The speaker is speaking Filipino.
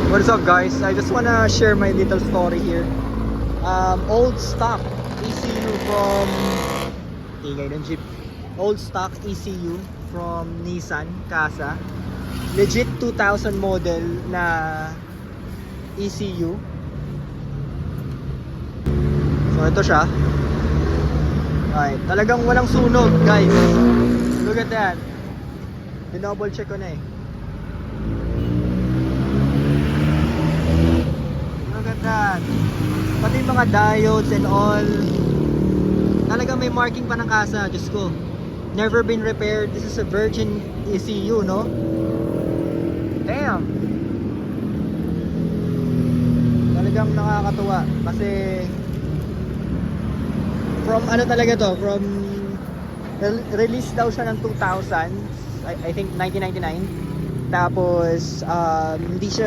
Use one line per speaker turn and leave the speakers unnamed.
What's up guys? I just wanna share my little story here. Old stock ECU from ingay ng jeep. Old stock ECU from Nissan Casa. Legit 2000 model na ECU. So ito siya. Okay, talagang walang sunog guys. Look at that. Dinouble check ko na eh. Look at that. Pati mga diodes and all. Talagang may marking pa ng Casa. Diyos ko. Never been repaired. This is a virgin ECU, no? Damn. Talagang nakakatuwa. Kasi from ano talaga to? From release daw siya ng 2000. I think 1999. Tapos hindi siya